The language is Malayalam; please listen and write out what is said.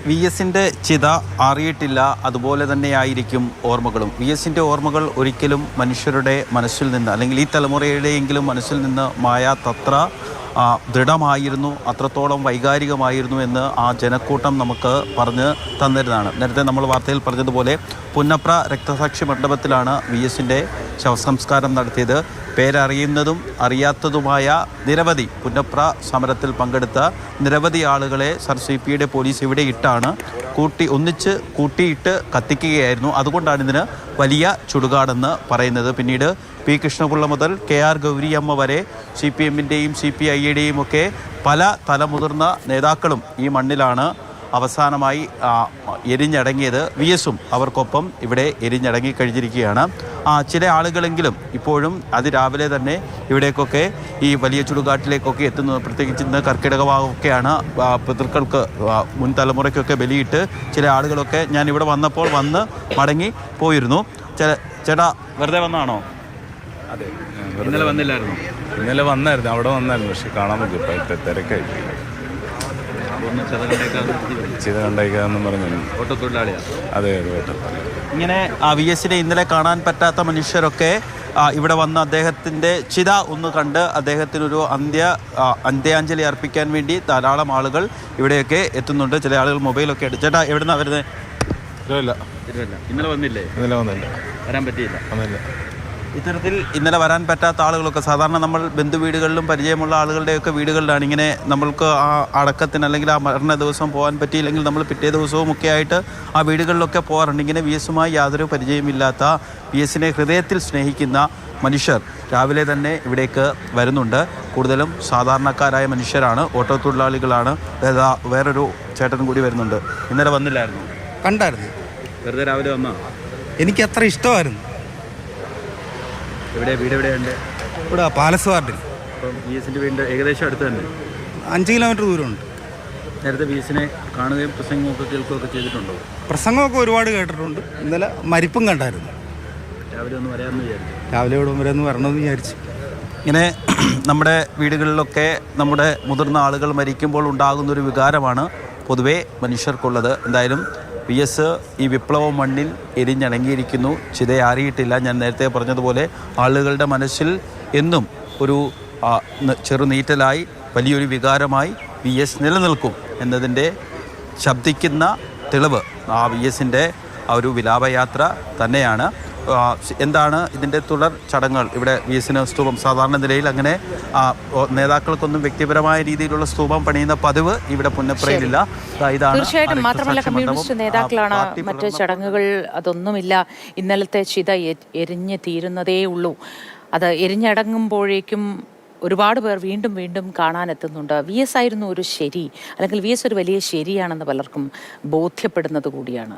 വി എസിൻ്റെ ചിത അറിയിട്ടില്ല, അതുപോലെ തന്നെയായിരിക്കും ഓർമ്മകളും. വി എസിൻ്റെ ഓർമ്മകൾ ഒരിക്കലും മനുഷ്യരുടെ മനസ്സിൽ നിന്ന്, അല്ലെങ്കിൽ ഈ തലമുറയുടെയെങ്കിലും മനസ്സിൽ നിന്ന് മായാത്തത്ര ദൃഢമായിരുന്നു, അത്രത്തോളം വൈകാരികമായിരുന്നു എന്ന് ആ ജനക്കൂട്ടം നമുക്ക് പറഞ്ഞ് തന്നിരുന്നതാണ്. നേരത്തെ നമ്മൾ വാർത്തയിൽ പറഞ്ഞതുപോലെ പുന്നപ്ര രക്തസാക്ഷി മണ്ഡപത്തിലാണ് വി എസിൻ്റെ ശവസംസ്കാരം നടത്തിയത്. പേരറിയുന്നതും അറിയാത്തതുമായ നിരവധി പുന്നപ്ര സമരത്തിൽ പങ്കെടുത്ത നിരവധി ആളുകളെ CPയുടെ പോലീസ് ഇവിടെ ഇട്ടാണ് ഒന്നിച്ച് കൂട്ടിയിട്ട് കത്തിക്കുകയായിരുന്നു. അതുകൊണ്ടാണ് ഇതിന് വലിയ ചുടുകാടെന്ന് പറയുന്നത്. പിന്നീട് പി കൃഷ്ണപിള്ള മുതൽ KR ഗൗരിയമ്മ വരെ CPMൻ്റെയും CPIയുടെയും ഒക്കെ പല തലമുതിർന്ന നേതാക്കളും ഈ മണ്ണിലാണ് അവസാനമായി എരിഞ്ഞടങ്ങിയത്. വി എസും അവർക്കൊപ്പം ഇവിടെ എരിഞ്ഞടങ്ങി കഴിഞ്ഞിരിക്കുകയാണ്. ചില ആളുകളെങ്കിലും ഇപ്പോഴും അതിരാവിലെ തന്നെ ഇവിടേക്കൊക്കെ ഈ വലിയ ചുടുകാട്ടിലേക്കൊക്കെ എത്തുന്നത്. പ്രത്യേകിച്ച് ഇന്ന് കർക്കിടക ഭാഗമൊക്കെയാണ്. പിതൃക്കൾക്ക് മുൻ തലമുറയ്ക്കൊക്കെ ബലിയിട്ട് ചില ആളുകളൊക്കെ ഞാൻ ഇവിടെ വന്നപ്പോൾ വന്ന് മടങ്ങി പോയിരുന്നു. ചേട്ടാ വെറുതെ വന്നാണോ? അതെ, ഇന്നലെ വന്നില്ലായിരുന്നു? ഇന്നലെ വന്നായിരുന്നു, അവിടെ വന്നായിരുന്നു, പക്ഷെ കാണാൻ പറ്റും, തിരക്കായി. ചിതകണ്ടേക്കാന്ന് പറഞ്ഞു. ഓട്ടത്തൊഴിലാളിയാണ്? അതെ, അതെ. ഇങ്ങനെ വി എസിനെ ഇന്നലെ കാണാൻ പറ്റാത്ത മനുഷ്യരൊക്കെ ഇവിടെ വന്ന് അദ്ദേഹത്തിൻ്റെ ചിത ഒന്ന് കണ്ട് അദ്ദേഹത്തിനൊരു അന്ത്യാഞ്ജലി അർപ്പിക്കാൻ വേണ്ടി ധാരാളം ആളുകൾ ഇവിടെയൊക്കെ എത്തുന്നുണ്ട്. ചില ആളുകൾ മൊബൈലൊക്കെ എടുത്ത്. ചേട്ടാ എവിടുന്നാ വരുന്നത്? ഇന്നലെ വന്നില്ലേ? ഇന്നലെ വന്നില്ല, വരാൻ പറ്റിയില്ല. വന്നില്ല. ഇത്തരത്തിൽ ഇന്നലെ വരാൻ പറ്റാത്ത ആളുകളൊക്കെ സാധാരണ നമ്മൾ ബന്ധുവീടുകളിലും പരിചയമുള്ള ആളുകളുടെയൊക്കെ വീടുകളിലാണ് ഇങ്ങനെ നമ്മൾക്ക് ആ അടക്കത്തിന് അല്ലെങ്കിൽ ആ മരണ ദിവസം പോകാൻ പറ്റിയില്ലെങ്കിൽ നമ്മൾ പിറ്റേ ദിവസവും ഒക്കെ ആയിട്ട് ആ വീടുകളിലൊക്കെ പോകാറുണ്ട്. ഇങ്ങനെ വി എസുമായി യാതൊരു പരിചയമില്ലാത്ത, വി എസിനെ ഹൃദയത്തിൽ സ്നേഹിക്കുന്ന മനുഷ്യർ രാവിലെ തന്നെ ഇവിടേക്ക് വരുന്നുണ്ട്. കൂടുതലും സാധാരണക്കാരായ മനുഷ്യരാണ്, ഓട്ടോത്തൊഴിലാളികളാണ്. വേറൊരു ചേട്ടനും കൂടി വരുന്നുണ്ട്. ഇന്നലെ വന്നില്ലായിരുന്നു? കണ്ടായിരുന്നു. വെറുതെ രാവിലെ വന്നാ? എനിക്ക് അത്ര ഇഷ്ടമായിരുന്നു. വീട് എവിടെയുണ്ട്? ഇവിടെ പാലസ് വാർഡിൽ. അപ്പം വി എസിൻ്റെ വീടിൻ്റെ ഏകദേശം അടുത്ത് തന്നെ? 5 കിലോമീറ്റർ ദൂരമുണ്ട്. നേരത്തെ വി എസിനെ കാണുകയും പ്രസംഗമൊക്കെ കേൾക്കുകയൊക്കെ ചെയ്തിട്ടുണ്ടോ? പ്രസംഗമൊക്കെ ഒരുപാട് കേട്ടിട്ടുണ്ട്. ഇന്നലെ മരിപ്പും കണ്ടായിരുന്നു. രാവിലെ ഒന്ന് വരാമെന്ന് വിചാരിച്ചു. രാവിലെ ഇവിടെ വരെ ഒന്ന് വരണമെന്ന് വിചാരിച്ചു. ഇങ്ങനെ നമ്മുടെ വീടുകളിലൊക്കെ നമ്മുടെ മുതിർന്ന ആളുകൾ മരിക്കുമ്പോൾ ഉണ്ടാകുന്നൊരു വികാരമാണ് പൊതുവേ മനുഷ്യർക്കുള്ളത്. എന്തായാലും വി എസ് ഈ വിപ്ലവ മണ്ണിൽ എരിഞ്ഞടങ്ങിയിരിക്കുന്നു, ചിതയാറിയിട്ടില്ല. ഞാൻ നേരത്തെ പറഞ്ഞതുപോലെ ആളുകളുടെ മനസ്സിൽ എന്നും ഒരു ചെറുനീറ്റലായി വലിയൊരു വികാരമായി വി എസ് നിലനിൽക്കും എന്നതിൻ്റെ ശബ്ദിക്കുന്ന തെളിവ് ആ വി എസിൻ്റെ ഒരു വിലാപയാത്ര തന്നെയാണ്. എന്താണ് ഇതിൻ്റെ തുടർ ചടങ്ങുകൾ? ഇവിടെ വി എസിന് സ്തൂപം സാധാരണ നിലയിൽ അങ്ങനെ നേതാക്കൾക്കൊന്നും വ്യക്തിപരമായ രീതിയിലുള്ള സ്തൂപം പണിയുന്ന പതിവ് ഇവിടെ പുന്നപ്രയിലില്ല. തീർച്ചയായിട്ടും. മാത്രമല്ല കമ്മ്യൂണിസ്റ്റ് നേതാക്കളാണ്. മറ്റ് ചടങ്ങുകൾ അതൊന്നുമില്ല. ഇന്നലത്തെ ചിത എരിഞ്ഞ് തീരുന്നതേ ഉള്ളൂ. അത് എരിഞ്ഞടങ്ങുമ്പോഴേക്കും ഒരുപാട് പേർ വീണ്ടും വീണ്ടും കാണാനെത്തുന്നുണ്ട്. വി എസ് ആയിരുന്നു ഒരു ശരി, അല്ലെങ്കിൽ വി എസ് ഒരു വലിയ ശരിയാണെന്ന് പലർക്കും ബോധ്യപ്പെടുന്നത് കൂടിയാണ്.